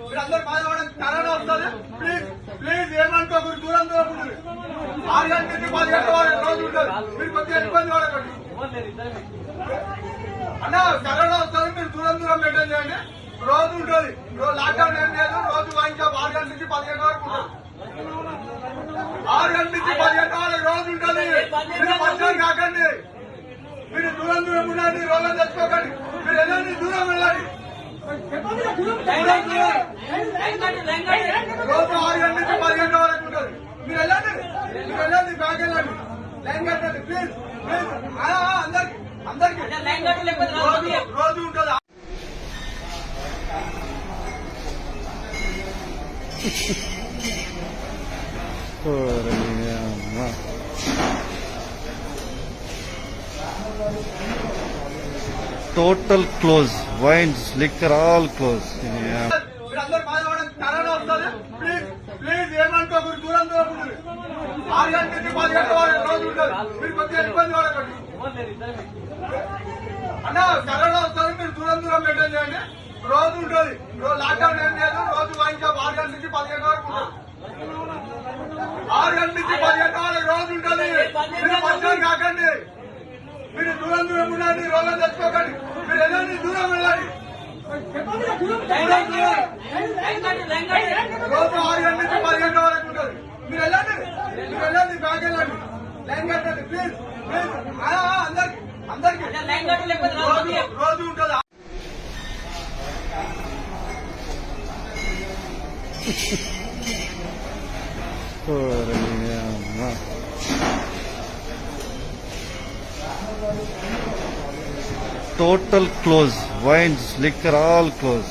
మీరందరూ బాధపడండి. కరోనా వస్తుంది. ప్లీజ్ ప్లీజ్ ఏమనుకోకూడదు. దూరం దూరం ఉంటుంది. 6 గంటల నుంచి 10 గంటల వరకు రోజు ఉంటుంది. మీరు కొద్దిగా ఇబ్బంది పడకండి. అన్న కరోనా వస్తుంది. మీరు దూరం దూరం మెయింటైన్ చేయండి. రోజు ఉంటుంది. లాక్డౌన్ ఏం లేదు. రోజు వాయించా 6 గంటల నుంచి 10 గంటల వరకు ఉంటుంది. 6 గంటల నుంచి 10 గంటల వరకు రోజు ఉంటుంది. మీరు పరిచయం కాకండి. మీరు దూరం దూరం ఉండండి. రోగం తెచ్చుకోకండి. మీరు వెళ్ళండి. దూరం వెళ్ళండి. రోజు 6 గంటల నుంచి 10 గంటల వరకు ఉంటుంది. మీరు వెళ్ళండి. మీరు వెళ్ళండి. బ్యాగ్ వెళ్ళండి. లైన్ కట్టండి. Please please. అందరికి రోజు ఉంటుంది. Total close. Wines, liquor, all close. మీరందరూ బాధపడండి. కరోనా వస్తుంది. ప్లీజ్ ప్లీజ్ ఏమనుకోకూడదు. దూరం దూరం ఉంటుంది. 6 గంటల నుంచి 10 గంటల వరకు రోజు ఉంటుంది. మీరు కొద్దిగా ఇబ్బంది పడకండి. అన్న కరోనా వస్తుంది. మీరు దూరం దూరం మెయింటైన్ చేయండి. రోజు ఉంటుంది. లాక్డౌన్ ఏం లేదు. రోజు వాయించా 6 గంటల నుంచి 10 గంటల వరకు ఉంటుంది. 6 గంటల నుంచి 10 గంటల వరకు రోజు ఉంటుంది. మీరు పరిచయం కాకండి. మీరు దూరం దూరం ఉండండి. రోగం తెచ్చుకోకండి. మీరు వెళ్ళండి. దూరం వెళ్ళండి. రోజు 6 గంటల నుంచి 10 గంటల వరకు ఉంటుంది. మీరు వెళ్ళండి. మీరు వెళ్ళండి. బ్యాగ్ వెళ్ళండి. లైన్ కట్టండి. Please please. అందరికి రోజు ఉంటుంది. Total close. Wines, liquor, all close.